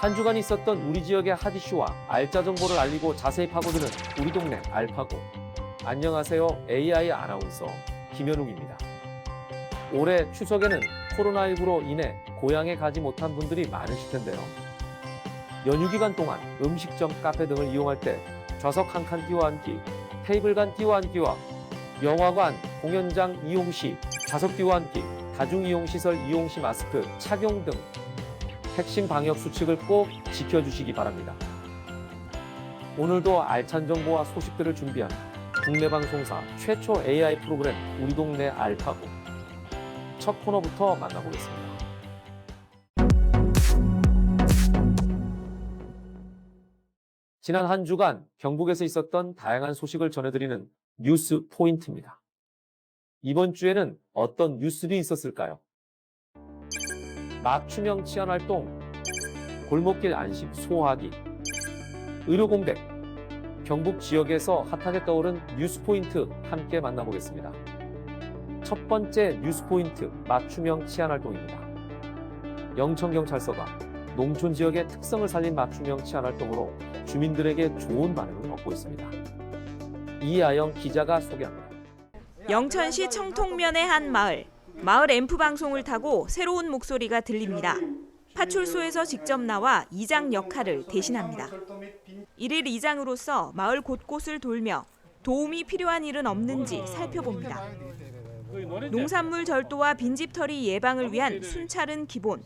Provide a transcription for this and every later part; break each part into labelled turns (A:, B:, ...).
A: 한 주간 있었던 우리 지역의 핫 이슈와 알짜 정보를 알리고 자세히 파고드는 우리 동네 알파고. 안녕하세요. AI 아나운서 김현욱입니다. 올해 추석에는 코로나19로 인해 고향에 가지 못한 분들이 많으실 텐데요. 연휴 기간 동안 음식점, 카페 등을 이용할 때 좌석 한 칸 띄워 앉기, 테이블 간 띄워 앉기와 영화관, 공연장 이용 시 좌석 띄워 앉기, 다중이용시설 이용 시 마스크 착용 등 핵심 방역 수칙을 꼭 지켜주시기 바랍니다. 오늘도 알찬 정보와 소식들을 준비한 국내 방송사 최초 AI 프로그램 우리 동네 알파고. 첫 코너부터 만나보겠습니다. 지난 한 주간 경북에서 있었던 다양한 소식을 전해드리는 뉴스 포인트입니다. 이번 주에는 어떤 뉴스들이 있었을까요? 맞춤형 치안활동, 골목길 안심 소화기, 의료 공백, 경북 지역에서 핫하게 떠오른 뉴스 포인트 함께 만나보겠습니다. 첫 번째 뉴스 포인트, 맞춤형 치안활동입니다. 영천경찰서가 농촌 지역의 특성을 살린 맞춤형 치안활동으로 주민들에게 좋은 반응을 얻고 있습니다. 이하영 기자가 소개합니다.
B: 영천시 청통면의 한 마을 앰프 방송을 타고 새로운 목소리가 들립니다. 파출소에서 직접 나와 이장 역할을 대신합니다. 일일 이장으로서 마을 곳곳을 돌며 도움이 필요한 일은 없는지 살펴봅니다. 농산물 절도와 빈집털이 예방을 위한 순찰은 기본,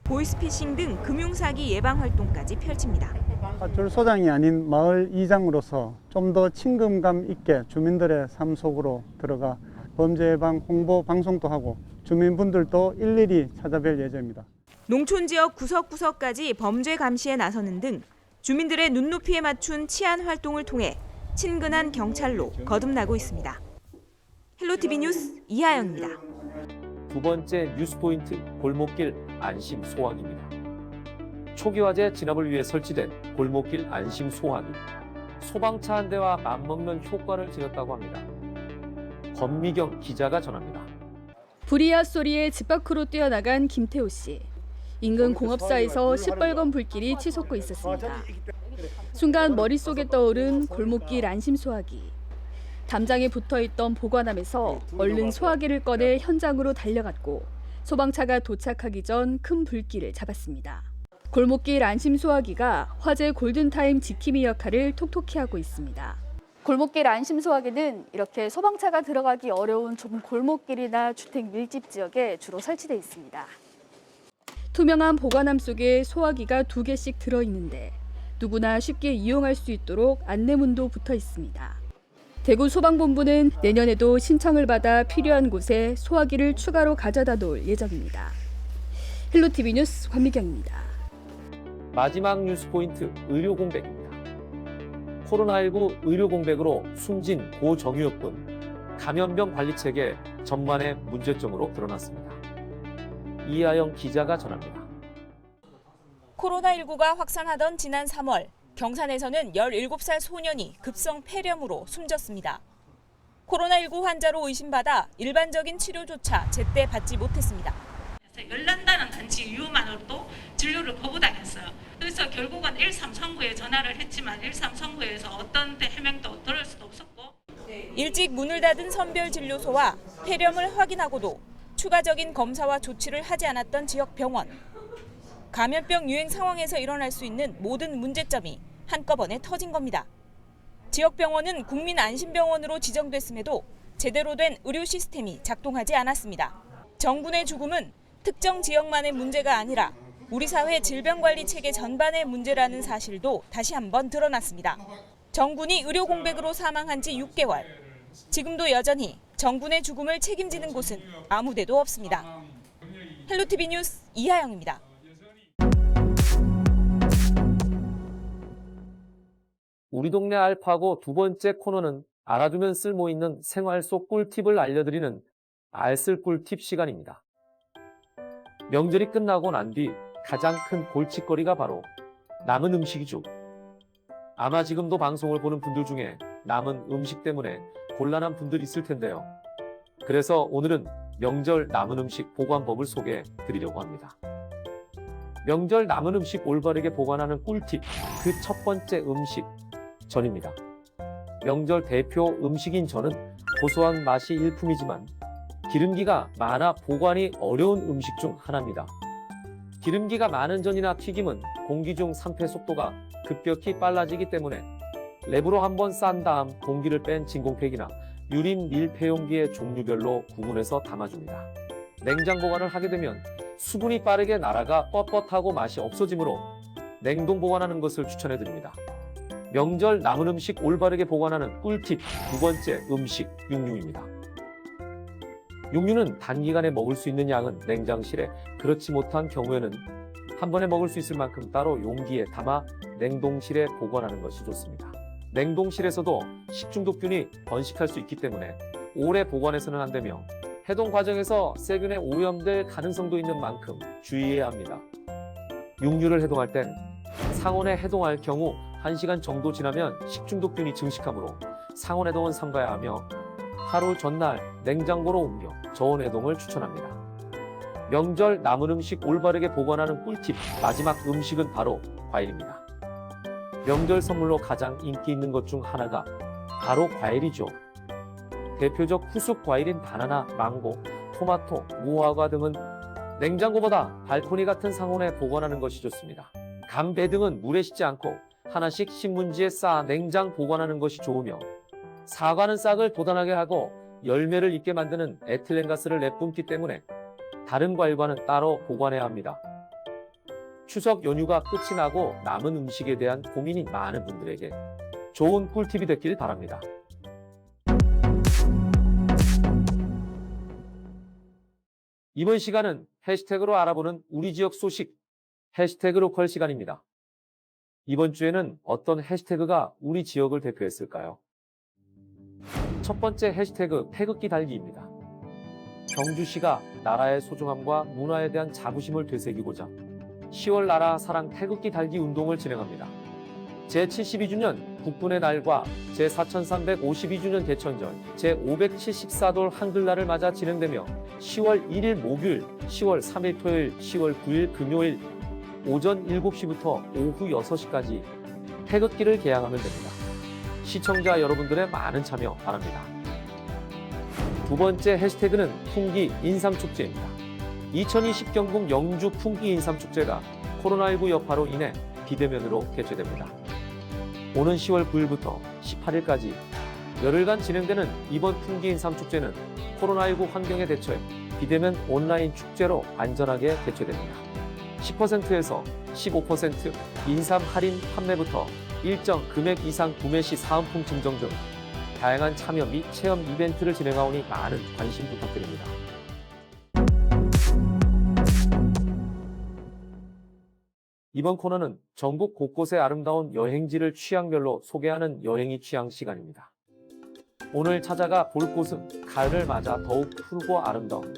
B: 보이스피싱 등 금융사기 예방 활동까지 펼칩니다.
C: 파출소장이 아닌 마을 이장으로서 좀 더 친근감 있게 주민들의 삶 속으로 들어가 범죄 예방 홍보 방송도 하고 주민분들도 일일이 찾아뵐 예정입니다.
B: 농촌 지역 구석구석까지 범죄 감시에 나서는 등 주민들의 눈높이에 맞춘 치안 활동을 통해 친근한 경찰로 거듭나고 있습니다. 헬로티비 뉴스 이하영입니다.
A: 두 번째 뉴스 포인트, 골목길 안심 소화기입니다. 초기화재 진압을 위해 설치된 골목길 안심 소화기. 소방차 한 대와 맞먹는 효과를 지녔다고 합니다. 권미경 기자가 전합니다.
D: 불이야 소리에 집 밖으로 뛰어나간 김태호 씨. 인근 공업사에서 시뻘건 불길이 치솟고 있었습니다. 순간 머릿속에 떠오른 골목길 안심 소화기. 담장에 붙어있던 보관함에서 얼른 소화기를 꺼내 현장으로 달려갔고 소방차가 도착하기 전 큰 불길을 잡았습니다. 골목길 안심 소화기가 화재 골든타임 지킴이 역할을 톡톡히 하고 있습니다. 골목길 안심 소화기는 이렇게 소방차가 들어가기 어려운 좁은 골목길이나 주택 밀집 지역에 주로 설치되어 있습니다. 투명한 보관함 속에 소화기가 2개씩 들어있는데 누구나 쉽게 이용할 수 있도록 안내문도 붙어 있습니다. 대구 소방본부는 내년에도 신청을 받아 필요한 곳에 소화기를 추가로 가져다 놓을 예정입니다. 헬로티비 뉴스 권미경입니다.
A: 마지막 뉴스 포인트, 의료 공백입니다. 코로나19 의료 공백으로 숨진 고 정유엽 군. 감염병 관리 체계 전반의 문제점으로 드러났습니다. 이하영 기자가 전합니다.
B: 코로나19가 확산하던 지난 3월, 경산에서는 17살 소년이 급성 폐렴으로 숨졌습니다. 코로나19 환자로 의심받아 일반적인 치료조차 제때 받지 못했습니다.
E: 열난다는 단지 이유만으로도 진료를 거부당했어요. 그래서 결국은 1339에 전화를 했지만 1339에서 어떤 해명도 들을 수도 없었고,
B: 일찍 문을 닫은 선별진료소와 폐렴을 확인하고도 추가적인 검사와 조치를 하지 않았던 지역 병원. 감염병 유행 상황에서 일어날 수 있는 모든 문제점이 한꺼번에 터진 겁니다. 지역 병원은 국민안심병원으로 지정됐음에도 제대로 된 의료 시스템이 작동하지 않았습니다. 정군의 죽음은 특정 지역만의 문제가 아니라 우리 사회 질병관리 체계 전반의 문제라는 사실도 다시 한번 드러났습니다. 정군이 의료 공백으로 사망한 지 6개월. 지금도 여전히 정군의 죽음을 책임지는 곳은 아무 데도 없습니다. 헬로티비 뉴스 이하영입니다.
A: 우리 동네 알파고 두 번째 코너는 알아두면 쓸모있는 생활 속 꿀팁을 알려드리는 알쓸 꿀팁 시간입니다. 명절이 끝나고 난 뒤 가장 큰 골칫거리가 바로 남은 음식이죠. 아마 지금도 방송을 보는 분들 중에 남은 음식 때문에 곤란한 분들 있을 텐데요. 그래서 오늘은 명절 남은 음식 보관법을 소개해 드리려고 합니다. 명절 남은 음식 올바르게 보관하는 꿀팁, 그 첫 번째 음식, 전입니다. 명절 대표 음식인 전은 고소한 맛이 일품이지만 기름기가 많아 보관이 어려운 음식 중 하나입니다. 기름기가 많은 전이나 튀김은 공기 중 산패 속도가 급격히 빨라지기 때문에 랩으로 한번 싼 다음 공기를 뺀 진공팩이나 유림 밀폐용기의 종류별로 구분해서 담아줍니다. 냉장 보관을 하게 되면 수분이 빠르게 날아가 뻣뻣하고 맛이 없어지므로 냉동 보관하는 것을 추천해드립니다. 명절 남은 음식 올바르게 보관하는 꿀팁 두 번째 음식 육류입니다. 육류는 단기간에 먹을 수 있는 양은 냉장실에, 그렇지 못한 경우에는 한 번에 먹을 수 있을 만큼 따로 용기에 담아 냉동실에 보관하는 것이 좋습니다. 냉동실에서도 식중독균이 번식할 수 있기 때문에 오래 보관해서는 안 되며 해동 과정에서 세균에 오염될 가능성도 있는 만큼 주의해야 합니다. 육류를 해동할 땐 상온에 해동할 경우 1시간 정도 지나면 식중독균이 증식하므로 상온 해동은 삼가야 하며 하루 전날 냉장고로 옮겨 저온 해동을 추천합니다. 명절 남은 음식 올바르게 보관하는 꿀팁, 마지막 음식은 바로 과일입니다. 명절 선물로 가장 인기 있는 것 중 하나가 바로 과일이죠. 대표적 후숙 과일인 바나나, 망고, 토마토, 무화과 등은 냉장고보다 발코니 같은 상온에 보관하는 것이 좋습니다. 감, 배 등은 물에 씻지 않고 하나씩 신문지에 쌓아 냉장 보관하는 것이 좋으며 사과는 싹을 돋아나게 하고 열매를 익게 만드는 에틸렌가스를 내뿜기 때문에 다른 과일과는 따로 보관해야 합니다. 추석 연휴가 끝이 나고 남은 음식에 대한 고민이 많은 분들에게 좋은 꿀팁이 됐길 바랍니다. 이번 시간은 해시태그로 알아보는 우리 지역 소식, 해시태그 로컬 시간입니다. 이번 주에는 어떤 해시태그가 우리 지역을 대표했을까요? 첫 번째 해시태그 태극기 달기입니다. 경주시가 나라의 소중함과 문화에 대한 자부심을 되새기고자 10월 나라 사랑 태극기 달기 운동을 진행합니다. 제72주년 국군의 날과 제4352주년 개천절, 제574돌 한글날을 맞아 진행되며 10월 1일 목요일, 10월 3일 토요일, 10월 9일 금요일 오전 7시부터 오후 6시까지 태극기를 개양하면 됩니다. 시청자 여러분들의 많은 참여 바랍니다. 두 번째 해시태그는 풍기 인삼축제입니다. 2020 경북 영주 풍기 인삼축제가 코로나19 여파로 인해 비대면으로 개최됩니다. 오는 10월 9일부터 18일까지 열흘간 진행되는 이번 풍기 인삼축제는 코로나19 환경에 대처해 비대면 온라인 축제로 안전하게 개최됩니다. 10%에서 15% 인삼 할인 판매부터 일정 금액 이상 구매 시 사은품 증정 등 다양한 참여 및 체험 이벤트를 진행하오니 많은 관심 부탁드립니다. 이번 코너는 전국 곳곳의 아름다운 여행지를 취향별로 소개하는 여행이 취향 시간입니다. 오늘 찾아가 볼 곳은 가을을 맞아 더욱 푸르고 아름다운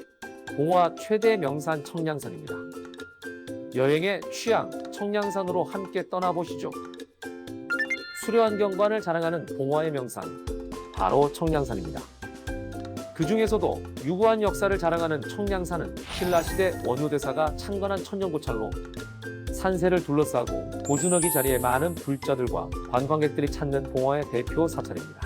A: 봉화 최대 명산 청량산입니다. 여행의 취향 청량산으로 함께 떠나보시죠. 수려한 경관을 자랑하는 봉화의 명산, 바로 청량산입니다. 그 중에서도 유구한 역사를 자랑하는 청량산은 신라시대 원효대사가 창건한 천년고찰로 산세를 둘러싸고 고즈넉이 자리에 많은 불자들과 관광객들이 찾는 봉화의 대표 사찰입니다.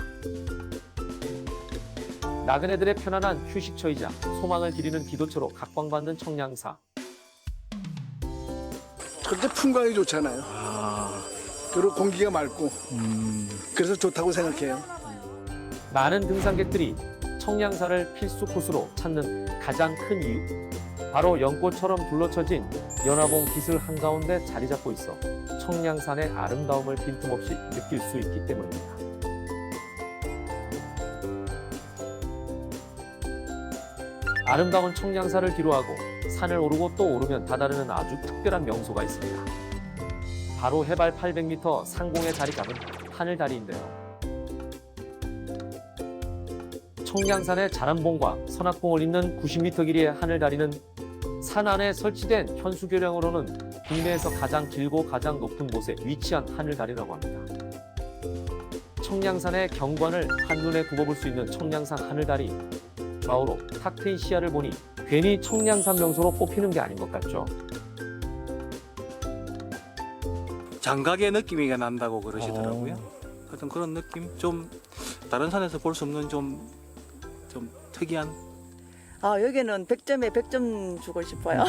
A: 나그네들의 편안한 휴식처이자 소망을 기리는 기도처로 각광받는 청량사.
F: 그렇게 풍광이 좋잖아요. 그리고 공기가 맑고 그래서 좋다고 생각해요.
A: 많은 등산객들이 청량산을 필수 코스로 찾는 가장 큰 이유, 바로 연꽃처럼 둘러쳐진 연화봉 기슭 한가운데 자리 잡고 있어 청량산의 아름다움을 빈틈없이 느낄 수 있기 때문입니다. 아름다운 청량산을 뒤로하고 산을 오르고 또 오르면 다다르는 아주 특별한 명소가 있습니다. 바로 해발 800m 상공에 자리 잡은 하늘다리인데요. 청량산의 자람봉과 선악봉을 잇는 90m 길이의 하늘다리는 산 안에 설치된 현수교량으로는 국내에서 가장 길고 가장 높은 곳에 위치한 하늘다리라고 합니다. 청량산의 경관을 한눈에 굽어볼 수 있는 청량산 하늘다리. 좌우로 탁 트인 시야를 보니 괜히 청량산 명소로 뽑히는 게 아닌 것 같죠.
G: 장각의 느낌이 난다고 그러시더라고요. 하여튼 그런 느낌, 좀 다른 산에서 볼 수 없는 좀 특이한.
H: 여기는 100점에 100점 주고 싶어요.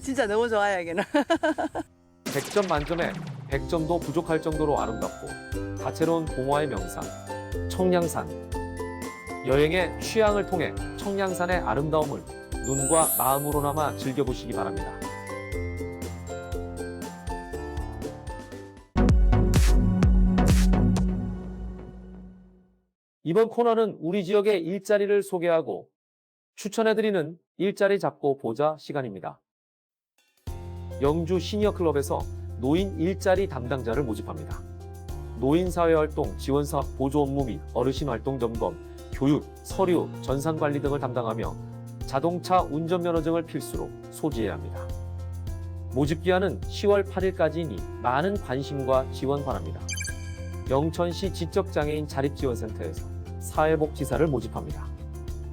H: 진짜 너무 좋아요, 여기는.
A: 100점 만점에 100점도 부족할 정도로 아름답고 다채로운 봉화의 명산, 청량산. 여행의 취향을 통해 청량산의 아름다움을 눈과 마음으로나마 즐겨보시기 바랍니다. 이번 코너는 우리 지역의 일자리를 소개하고 추천해드리는 일자리 잡고 보자 시간입니다. 영주 시니어클럽에서 노인 일자리 담당자를 모집합니다. 노인사회활동 지원사업 보조 업무 및 어르신활동 점검, 교육, 서류, 전산관리 등을 담당하며 자동차 운전면허증을 필수로 소지해야 합니다. 모집기한은 10월 8일까지이니 많은 관심과 지원 바랍니다. 영천시 지적장애인 자립지원센터에서 사회복지사를 모집합니다.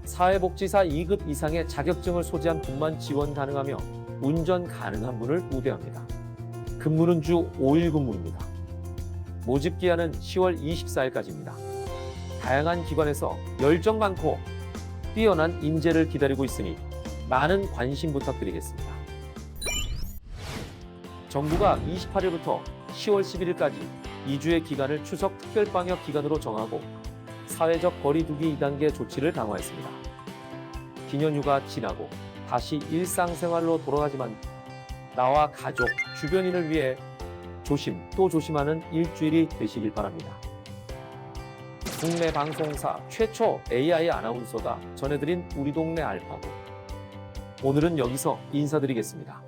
A: 사회복지사 2급 이상의 자격증을 소지한 분만 지원 가능하며 운전 가능한 분을 우대합니다. 근무는 주 5일 근무입니다. 모집기한은 10월 24일까지입니다. 다양한 기관에서 열정 많고 뛰어난 인재를 기다리고 있으니 많은 관심 부탁드리겠습니다. 정부가 28일부터 10월 11일까지 2주의 기간을 추석 특별방역 기간으로 정하고 사회적 거리두기 2단계 조치를 강화했습니다. 기년휴가 지나고 다시 일상생활로 돌아가지만 나와 가족, 주변인을 위해 조심 또 조심하는 일주일이 되시길 바랍니다. 국내 방송사 최초 AI 아나운서가 전해드린 우리 동네 알파고. 오늘은 여기서 인사드리겠습니다.